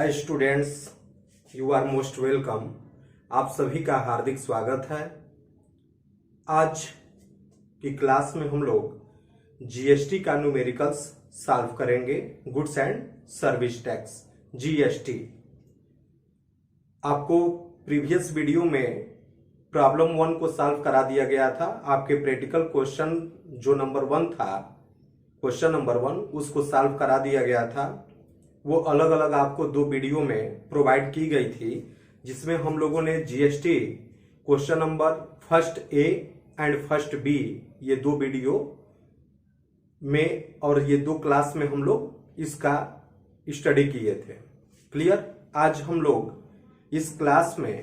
Hi students, you are most welcome. आप सभी का हार्दिक स्वागत है। आज की क्लास में हम लोग जीएसटी का न्यूमेरिकल्स सॉल्व करेंगे। Goods and service tax GST. आपको प्रीवियस वीडियो में प्रॉब्लम 1 को सॉल्व करा दिया गया था। आपके प्रैक्टिकल क्वेश्चन जो नंबर 1 था, क्वेश्चन नंबर 1, उसको सॉल्व करा दिया गया था। वो अलग अलग आपको 2 वीडियो में प्रोवाइड की गई थी, जिसमें हम लोगों ने GST question number first A and first B, ये 2 वीडियो में और ये 2 क्लास में हम लोग इसका स्टडी किए थे। क्लियर। आज हम लोग इस क्लास में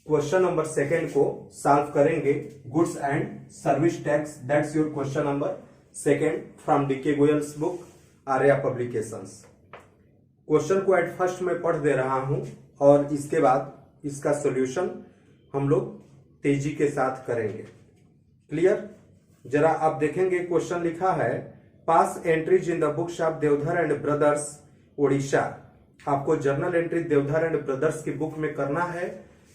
क्वेश्चन नंबर 2 को सॉल्व करेंगे। Goods and service tax, that's your question number 2 from DK Goyal's book, Arya publications. Question को एट फर्स्ट में पढ़ दे रहा हूं और इसके बाद इसका सॉल्यूशन हम लोग तेजी के साथ करेंगे। क्लियर। जरा आप देखेंगे, क्वेश्चन लिखा है pass entries in the books of Deodhar and brothers Odisha. आपको journal entry Deodhar and brothers की बुक में करना है।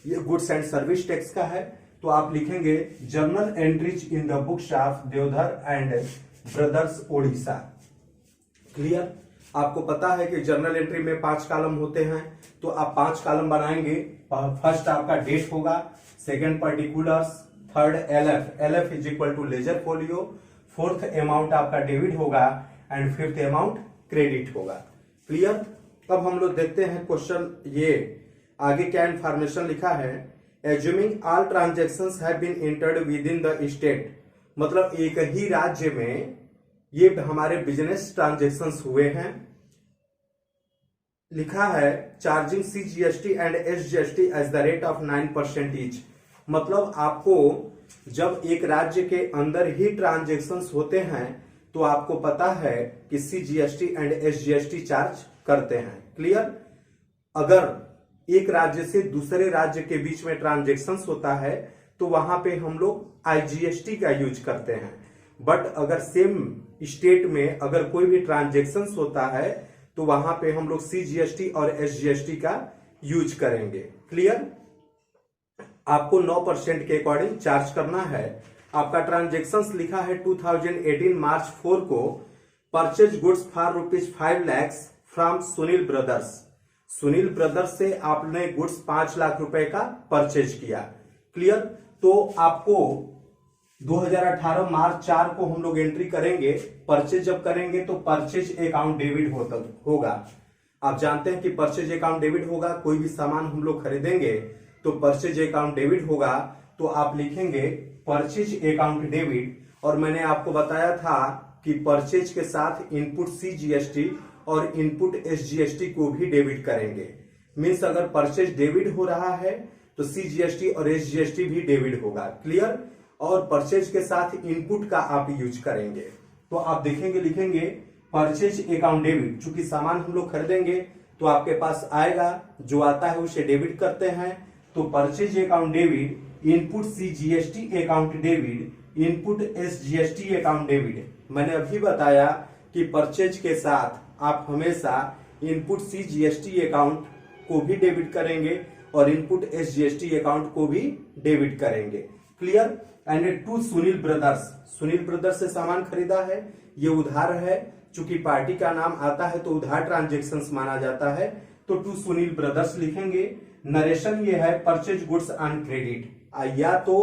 ये गुड्स एंड सर्विस टैक्स का है, तो आप लिखेंगे journal entries in the books of Deodhar and brothers Odisha. Clear. आपको पता है कि जर्नल एंट्री में 5 कॉलम होते हैं, तो आप 5 कॉलम बनाएंगे। फर्स्ट आपका डेट होगा, second particulars, third LF is equal to ledger folio, fourth amount आपका डेबिट होगा एंड फिफ्थ अमाउंट क्रेडिट होगा। क्लियर। अब हम लोग देखते हैं क्वेश्चन, ये आगे क्या इंफॉर्मेशन लिखा है। Assuming all transactions have been entered within the state, मतलब एक ही राज्य में ये हमारे बिजनेस ट्रांजेक्शन्स हुए हैं। लिखा है charging CGST and SGST as the rate of 9% each. मतलब आपको जब एक राज्य के अंदर ही ट्रांजेक्शन्स होते हैं तो आपको पता है कि सीजीएसटी एंड एसजीएसटी चार्ज करते हैं। क्लियर। अगर एक राज्य से दूसरे राज्य के बीच में ट्रांजेक्शन्स होता है तो वहां पे हम लोग आईजीएसटी का यूज करते हैं। बट अगर सेम स्टेट में अगर कोई भी ट्रांजेक्शन्स होता है तो वहां पे हम लोग सीजीएसटी और एसजीएसटी का यूज करेंगे। क्लियर। आपको 9% के अकॉर्डिंग चार्ज करना है। आपका ट्रांजेक्शन्स लिखा है 2018 मार्च 4 को purchase goods for ₹5 lakh from Sunil brothers. Sunil brothers से आपने गुड्स 5 लाख रुपए का परचेज किया। क्लियर। तो आपको 2018 मार्च 4 को हम लोग एंट्री करेंगे। परचेज जब करेंगे तो परचेज अकाउंट डेबिट होगा। आप जानते हैं कि परचेज अकाउंट डेबिट होगा। कोई भी सामान हम लोग खरीदेंगे तो परचेज अकाउंट डेबिट होगा, तो आप लिखेंगे परचेज अकाउंट डेबिट। और मैंने आपको बताया था कि परचेज के साथ इनपुट सीजीएसटी और इनपुट एसजीएसटी को भी डेबिट करेंगे। मीन्स अगर परचेज डेबिट हो रहा है तो सीजीएसटी और एसजीएसटी भी डेबिट होगा। क्लियर। और परचेज के साथ इनपुट का आप यूज करेंगे, तो आप देखेंगे, लिखेंगे परचेज अकाउंट डेबिट। चूंकि सामान हम लोग खरीदेंगे तो आपके पास आएगा, जो आता है उसे डेबिट करते हैं। तो purchase account debit, input CGST account debit, input SGST account debit. मैंने अभी बताया कि परचेज के साथ आप हमेशा इनपुट सीजीएसटी अकाउंट को भी डेबिट करेंगे और इनपुट एसजीएसटी अकाउंट को भी डेबिट करेंगे। Clear. And to Sunil brothers, Sunil brothers से सामान खरीदा है, ये उधार है। चूंकि पार्टी का नाम आता है तो उधार ट्रांजेक्शन्स माना जाता है, तो टू सुनील ब्रदर्स लिखेंगे। नरेशन ये है परचेज गुड्स ऑन क्रेडिट। या तो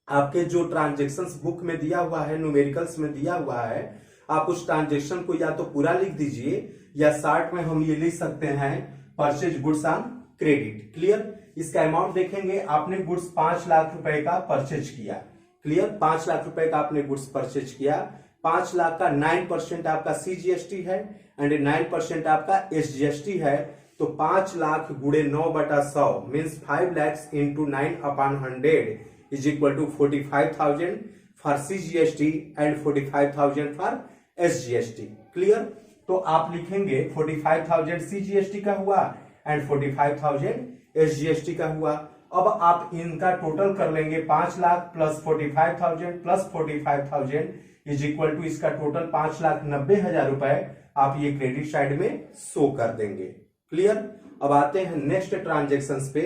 आपके जो ट्रांजेक्शन्स बुक में दिया हुआ है, न्यूमेरिकल्स में दिया हुआ है, आप उस ट्रांजेक्शन को या तो पूरा लिख दीजिए या शार्ट में हम ये लिख सकते हैं purchase goods on credit. Clear. इसका अमाउंट देखेंगे, आपने गुड्स 5 लाख रुपए का परचेज किया। क्लियर। 5 लाख रुपए का आपने गुड्स परचेज किया। 5 लाख का 9% आपका सीजीएसटी है एंड 9% आपका एसजीएसटी है। तो 5 लाख गुड़े 9/100 means 5 lakhs into 9/100 is equal to 45,000 for CGST and 45,000 for SGST. Clear. तो आप लिखेंगे 45,000 सीजीएसटी का हुआ एंड 45,000 एसजीएसटी का हुआ। अब आप इनका टोटल कर लेंगे, 5 lakh plus 45,000 plus 45,000 is equal to इसका टोटल 5,90,000 रुपए आप ये क्रेडिट साइड में शो कर देंगे। क्लियर। अब आते हैं नेक्स्ट ट्रांजेक्शंस पे।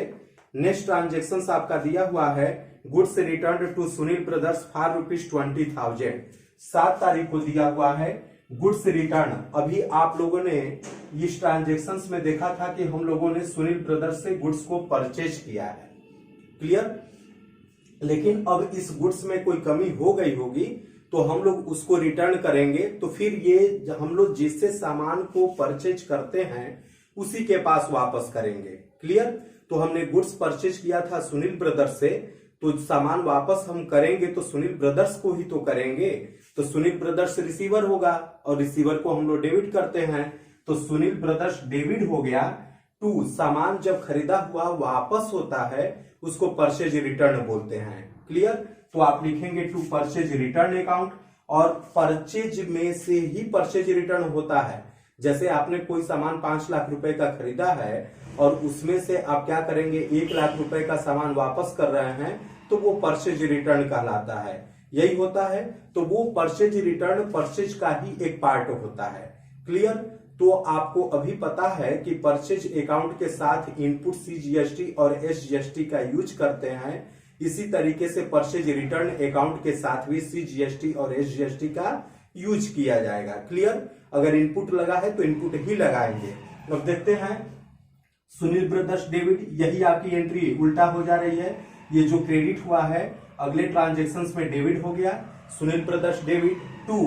नेक्स्ट ट्रांजेक्शंस आपका दिया हुआ है, goods return to Sunil brothers for ₹20,000। 7 तारीख को दिया हुआ है गुड्स रिटर्न। अभी आप लोगों ने इस ट्रांजेक्शंस में देखा था कि हम लोगों ने सुनील ब्रदर्स से गुड्स को परचेज किया है, क्लियर। लेकिन अब इस गुड्स में कोई कमी हो गई होगी तो हम लोग उसको रिटर्न करेंगे, तो फिर ये हम लोग जिससे सामान को परचेज करते हैं उसी के पास वापस करेंगे, क्लियर। तो हमने गुड्स परचेज किया था सुनील ब्रदर्स से, तो सामान वापस हम करेंगे तो सुनील ब्रदर्स को ही तो करेंगे। तो सुनील ब्रदर्स रिसीवर होगा और रिसीवर को हम लोग डेबिट करते हैं, तो सुनील ब्रदर्स डेबिट हो गया टू सामान जब खरीदा हुआ वापस होता है उसको परचेज रिटर्न बोलते हैं, क्लियर। तो आप लिखेंगे टू परचेज रिटर्न अकाउंट, और परचेज में से ही परचेज रिटर्न होता है। जैसे आपने कोई सामान 5 लाख रुपए का खरीदा है और उसमें से आप क्या करेंगे, 1 लाख रुपए का सामान वापस कर रहे हैं, तो वो परचेज रिटर्न कहलाता है। यही होता है, तो वो परचेज रिटर्न परचेज का ही एक पार्ट होता है, क्लियर। तो आपको अभी पता है कि परचेज अकाउंट के साथ इनपुट सीजीएसटी और एसजीएसटी का यूज करते हैं, इसी तरीके से परचेज रिटर्न अकाउंट के साथ भी सीजीएसटी और एसजीएसटी का यूज किया जाएगा, क्लियर। अगर इनपुट लगा है तो इनपुट ही लगाएंगे। अब देखते हैं सुनील ब्रदर्स डेबिट, यही आपकी एंट्री उल्टा हो जा रही है। ये जो क्रेडिट हुआ है अगले ट्रांजेक्शंस में डेबिट हो गया। Sunil brothers debit to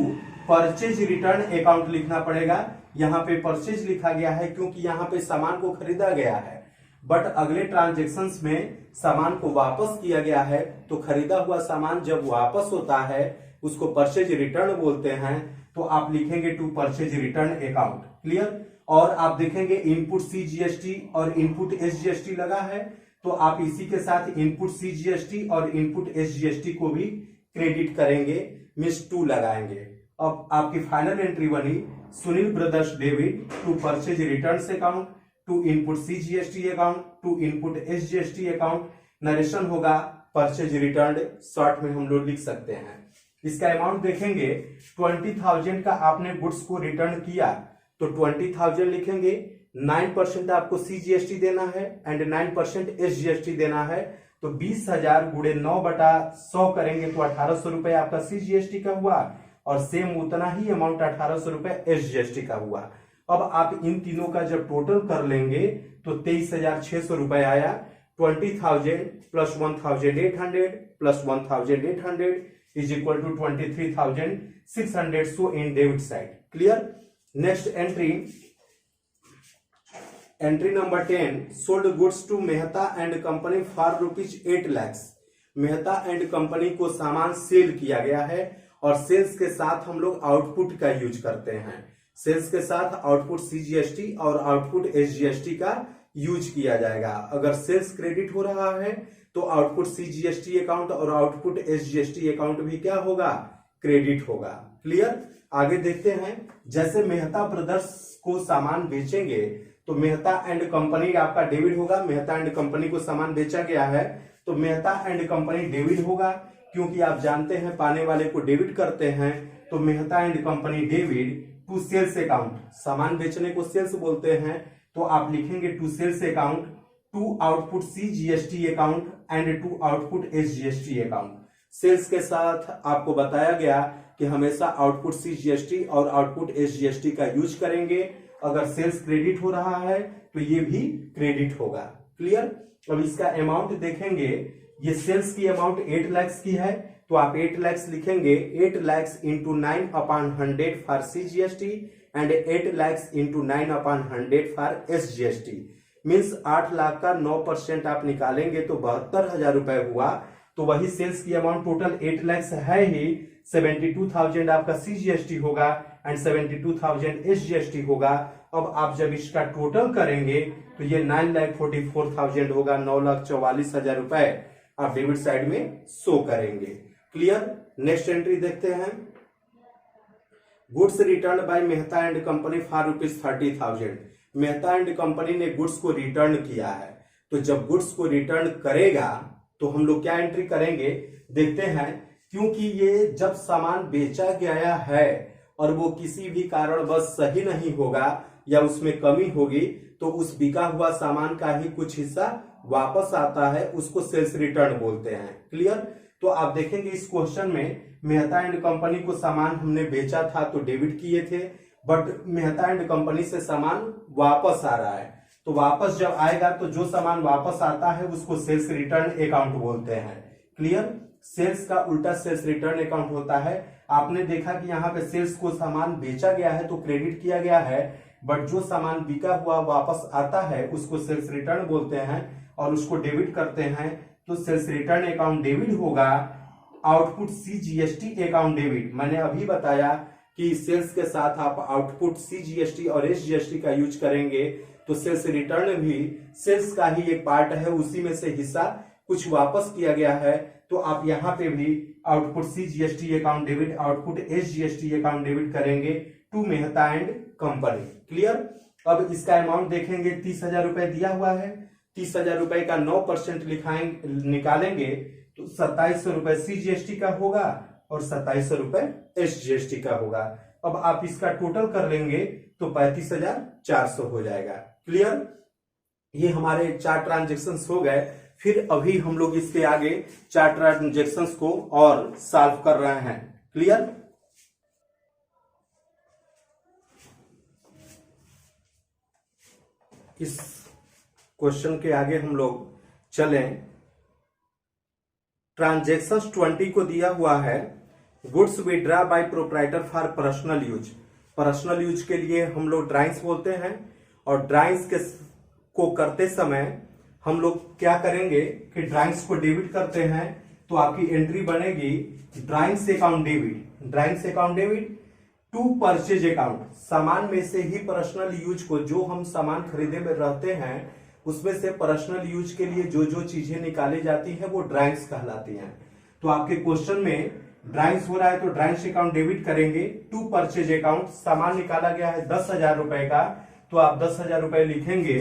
purchase return account लिखना पड़ेगा। यहाँ पे परचेज लिखा गया है क्योंकि यहाँ पे सामान को खरीदा गया है, बट अगले ट्रांजेक्शंस में सामान को वापस किया गया है, तो खरीदा हुआ सामान जब वापस होता है उसको परचेज रिटर्न बोलते हैं। तो आप लिखेंगे to purchase return account, clear. और आप देखेंगे इनपुट सीजीएसटी और इनपुट एसजीएसटी लगा है, तो आप इसी के साथ इनपुट सीजीएसटी और इनपुट एसजीएसटी को भी क्रेडिट करेंगे, मींस टू लगाएंगे। अब आपकी फाइनल एंट्री बनी Sunil brothers debit to purchase return account to input CGST account to input SGST account. Narration होगा परचेज रिटर्न, शॉर्ट में हम लोग लिख सकते हैं। इसका अमाउंट देखेंगे 20,000 का आपने गुड्स को रिटर्न किया, तो 20,000 लिखेंगे। 9% आपको सीजीएसटी देना है एंड 9% एसजीएसटी देना है, तो 20,000 गुणे 9/100 करेंगे तो 1,800 रुपए आपका सीजीएसटी का हुआ, और सेम उतना ही अमाउंट 1,800 रुपए एसजीएसटी का हुआ। अब आप इन तीनों का जब टोटल कर लेंगे तो 23,600 रुपए आया। 20,000 plus 1,800 plus 1,800 is equal to 23,600, so in debit side, clear. Next entry, entry number 10, sold goods to Mehta and company for ₹8 lakh. Mehta and company को सामान सेल किया गया है, और सेल्स के साथ हम लोग आउटपुट का यूज करते हैं। सेल्स के साथ आउटपुट सीजीएसटी और आउटपुट एसजीएसटी का यूज किया जाएगा। अगर सेल्स क्रेडिट हो रहा है तो आउटपुट सीजीएसटी अकाउंट और आउटपुट एसजीएसटी अकाउंट भी क्या होगा, क्रेडिट होगा, क्लियर। आगे देखते हैं, जैसे मेहता ब्रदर्स को सामान बेचेंगे तो मेहता एंड कंपनी आपका डेबिट होगा। मेहता एंड कंपनी को सामान बेचा गया है तो मेहता एंड कंपनी डेबिट होगा, क्योंकि आप जानते हैं पाने वाले को डेबिट करते हैं। तो Mehta and company debit to sales account, सामान बेचने को सेल्स बोलते हैं, तो आप लिखेंगे to sales account to output CGST account and to output SGST account. Sales के साथ आपको बताया गया कि हमेशा आउटपुट सीजीएसटी और आउटपुट एसजीएसटी का यूज करेंगे। अगर सेल्स क्रेडिट हो रहा है तो ये भी क्रेडिट होगा, क्लियर। अब इसका अमाउंट देखेंगे, ये सेल्स की अमाउंट 8 लाख की है, तो आप 8 लाख लिखेंगे। 8 lakh into 9/100 for CGST and 8 lakh into 9/100 for SGST, means 8 lakh का 9% आप निकालेंगे तो 72,000 रुपए हुआ। तो वही सेल्स की अमाउंट टोटल 8 लाख है ही, 72,000 आपका सीजीएसटी होगा एंड 72,000 एसजीएसटी होगा। अब आप जब इसका टोटल करेंगे तो ये 9,44,000 होगा। 9,44,000 रुपए आप डेबिट साइड में शो करेंगे, क्लियर। नेक्स्ट एंट्री देखते हैं, goods return by Mehta and company for ₹30,000। Mehta and company ने गुड्स को रिटर्न किया है, तो जब गुड्स को रिटर्न करेगा तो हम लोग क्या एंट्री करेंगे, देखते हैं। क्योंकि ये जब सामान बेचा गया है और वो किसी भी कारणवश सही नहीं होगा या उसमें कमी होगी, तो उस बिका हुआ सामान का ही कुछ हिस्सा वापस आता है, उसको सेल्स रिटर्न बोलते हैं। क्लियर? तो आप देखेंगे इस क्वेश्चन में मेहता एंड कंपनी को सामान हमने बेचा था तो डेबिट किए थे, बट मेहता एंड कंपनी से सामान वापस आ रहा है, तो वापस जब आएगा तो जो सामान वापस आता है उसको सेल्स रिटर्न अकाउंट बोलते हैं। क्लियर? सेल्स का उल्टा सेल्स रिटर्न अकाउंट होता है। आपने देखा कि यहाँ पे सेल्स को सामान बेचा गया है तो क्रेडिट किया गया है, बट जो सामान बिका हुआ वापस आता है उसको सेल्स रिटर्न बोलते हैं और उसको डेबिट करते हैं, तो सेल्स रिटर्न अकाउंट डेबिट होगा। आउटपुट CGST अकाउंट डेबिट, मैंने अभी बताया कि सेल्स के साथ आप आउटपुट CGST और SGST का यूज करेंगे तो सेल्स रिटर्न भी सेल्स का ही एक पार्ट है, उसी में से हिस्सा कुछ वापस किया गया है, तो आप यहाँ पे भी output CGST account debit, output SGST account debit करेंगे to Mehta and company. Clear? अब इसका अमाउंट देखेंगे, 30,000 रुपए दिया हुआ है, 30,000 रुपए का 9% निकालेंगे तो 2700 रुपए CGST का होगा और 2700 रुपए SGST का होगा। अब आप इसका टोटल कर लेंगे तो 35,400 हो जाएगा। क्लियर? ये हमारे 4 ट्रांजेक्शन्स हो गए। फिर अभी हम लोग इसके आगे 4 ट्रांजेक्शन्स को और सॉल्व कर रहे हैं। क्लियर? इस क्वेश्चन के आगे हम लोग चलें। ट्रांजेक्शन्स 20 को दिया हुआ है, goods withdraw by proprietor for personal use. Personal use के लिए हम लोग ड्राइंग्स बोलते हैं, और ड्राइंग्स को करते समय हम लोग क्या करेंगे कि ड्राइंग्स को डेबिट करते हैं तो आपकी एंट्री बनेगी drawings account debit. Drawings account debit to purchase account, सामान में से ही पर्सनल यूज को, जो हम सामान खरीदे में रहते हैं उसमें से पर्सनल यूज के लिए जो जो चीजें निकाली जाती है वो ड्राइंग्स कहलाती हैं। तो आपके क्वेश्चन में ड्राइंग्स हो रहा है तो ड्राइंग्स अकाउंट डेबिट करेंगे टू परचेज अकाउंट। सामान निकाला गया है 10,000 रुपए का, तो आप 10,000 रुपए लिखेंगे।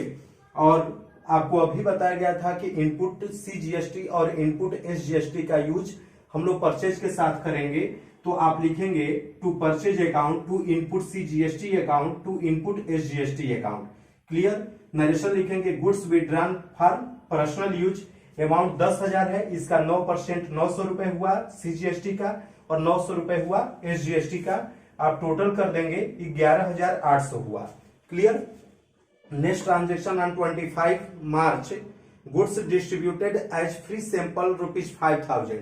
और आपको अभी बताया गया था कि इनपुट CGST और इनपुट SGST का यूज हम लोग परचेज के साथ करेंगे, तो आप लिखेंगे to purchase account to input CGST account to input SGST account. Clear? Narration लिखेंगे goods withdrawn for personal use, amount 10,000 है, इसका 9% 900 रुपए हुआ CGST का और 900 रुपए हुआ SGST का। आप टोटल कर देंगे 11,800 हुआ। Clear? Next transaction on 25 March, goods distributed as free sample ₹5,000।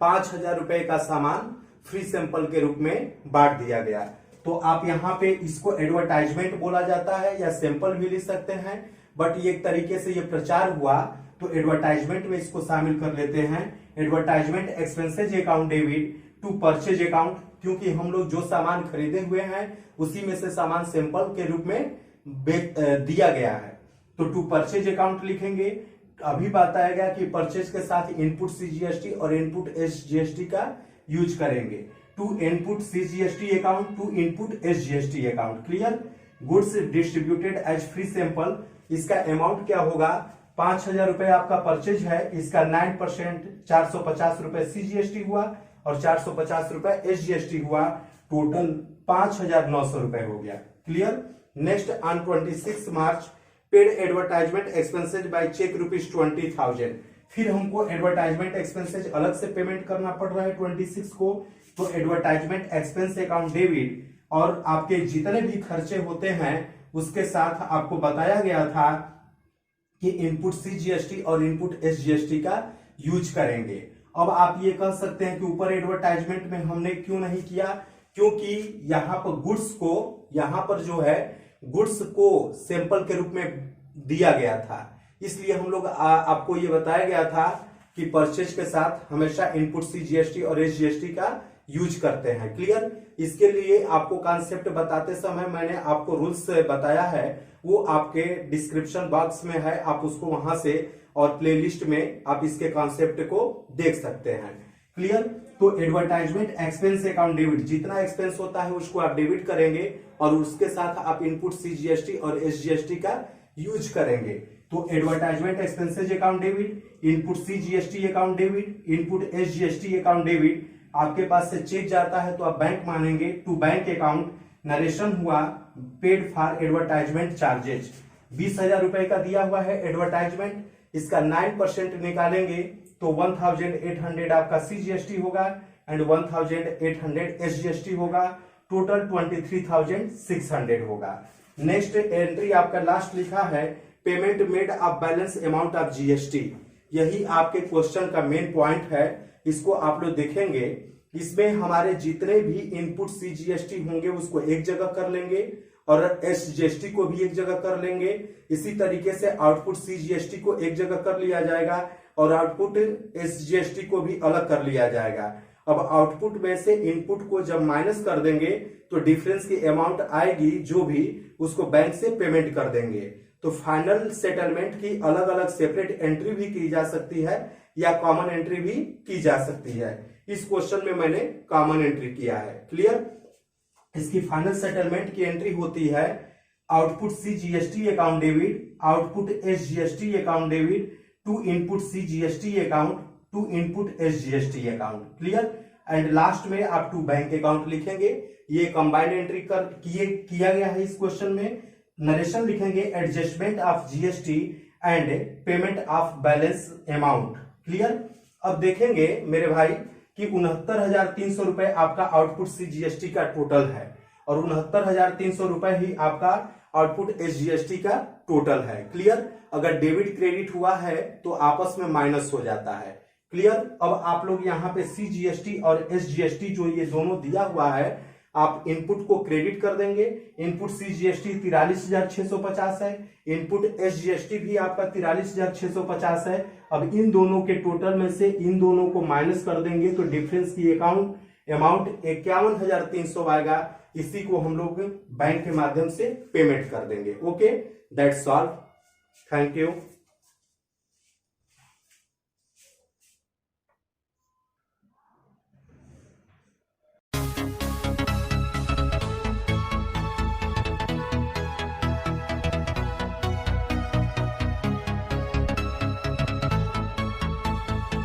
5,000 रुपए का सामान फ्री सैंपल के रूप में बांट दिया गया। तो आप यहाँ पे इसको एडवर्टाइजमेंट बोला जाता है या सैंपल भी लिख सकते हैं, बट ये एक तरीके से ये प्रचार हुआ तो एडवर्टाइजमेंट में इसको शामिल कर लेते हैं। Advertisement expenses account debit to purchase account, क्योंकि हम लोग जो सामान खरीदे हुए हैं उसी में से सामान सैंपल के रूप में दिया गया है, तो टू परचेज अकाउंट लिखेंगे। अभी बताया गया कि परचेज के साथ इनपुट CGST और इनपुट SGST का यूज करेंगे, to input CGST account to input SGST account. Clear? Goods distributed as free sample, इसका अमाउंट क्या होगा? 5,000 रुपए आपका परचेज है, इसका 9% 450 रुपए CGST हुआ और 450 रुपए SGST हुआ, टोटल 5,900 रुपए हो गया। Clear? Next on 26 March, paid advertisement expenses by cheque ₹20,000। फिर हमको एडवर्टाइजमेंट एक्सपेंसेज अलग से पेमेंट करना पड़ रहा है 26 को, तो एडवर्टाइजमेंट एक्सपेंस अकाउंट डेबिट, और आपके जितने भी खर्चे होते हैं उसके साथ आपको बताया गया था कि इनपुट CGST और इनपुट SGST का यूज करेंगे। अब आप ये कह सकते हैं कि ऊपर एडवर्टाइजमेंट में हमने क्यों नहीं किया, क्योंकि यहाँ पर गुड्स को, यहाँ पर जो है गुड्स को सैंपल के रूप में दिया गया था, इसलिए हम लोग आपको ये बताया गया था कि परचेज के साथ हमेशा इनपुट CGST और SGST का यूज करते हैं। क्लियर? इसके लिए आपको कॉन्सेप्ट बताते समय मैंने आपको रूल्स बताया है, वो आपके डिस्क्रिप्शन बॉक्स में है, आप उसको वहां से और प्लेलिस्ट में आप इसके कॉन्सेप्ट को देख सकते हैं। क्लियर? तो एडवर्टाइजमेंट एक्सपेंस अकाउंट डेबिट, जितना एक्सपेंस होता है उसको आप डेबिट करेंगे और उसके साथ आप इनपुट CGST और SGST का यूज करेंगे। तो advertisement expenses account debit, input CGST account debit, input SGST account debit. आपके पास से चेक जाता है तो आप बैंक मानेंगे टू बैंक अकाउंट। नरेशन हुआ पेड फॉर एडवर्टाइजमेंट चार्जेज, 20,000 रुपए का दिया हुआ है एडवर्टाइजमेंट, इसका 9% निकालेंगे तो 1,800 आपका CGST होगा एंड 1,800 SGST होगा, टोटल 23,600 होगा। नेक्स्ट एंट्री आपका लास्ट लिखा है payment made of balance amount of GST। यही आपके क्वेश्चन का मेन पॉइंट है, इसको आप लोग देखेंगे। इसमें हमारे जितने भी इनपुट CGST होंगे उसको एक जगह कर लेंगे और SGST को भी एक जगह कर लेंगे। इसी तरीके से आउटपुट CGST को एक जगह कर लिया जाएगा और आउटपुट SGST को भी अलग कर लिया जाएगा। अब आउटपुट में से इनपुट को जब माइनस कर देंगे तो डिफरेंस की अमाउंट आएगी, जो भी उसको बैंक से पेमेंट कर देंगे। तो फाइनल सेटलमेंट की अलग अलग सेपरेट एंट्री भी की जा सकती है या कॉमन एंट्री भी की जा सकती है। इस क्वेश्चन में मैंने कॉमन एंट्री किया है। क्लियर? इसकी फाइनल सेटलमेंट की एंट्री होती है output CGST account debit, output SGST account debit to input CGST account to input SGST account. Clear? And last में आप टू बैंक अकाउंट लिखेंगे। ये कंबाइंड एंट्री किया गया है इस क्वेश्चन में। नरेशन लिखेंगे adjustment of GST and payment of balance amount. Clear? अब देखेंगे मेरे भाई कि 69,300 रुपए आपका आउटपुट CGST का टोटल है और 69,300 रुपए ही आपका आउटपुट SGST का टोटल है। क्लियर? अगर डेबिट क्रेडिट हुआ है तो आपस में माइनस हो जाता है। क्लियर? अब आप लोग यहाँ पे CGST और SGST जो ये दोनों दिया हुआ है, आप इनपुट को क्रेडिट कर देंगे। इनपुट CGST 43,650 है, इनपुट SGST भी आपका 43,650 है। अब इन दोनों के टोटल में से इन दोनों को माइनस कर देंगे तो डिफरेंस की अमाउंट 51,300 आएगा। इसी को हम लोग बैंक के माध्यम से पेमेंट कर देंगे। Okay, that's all. Thank you.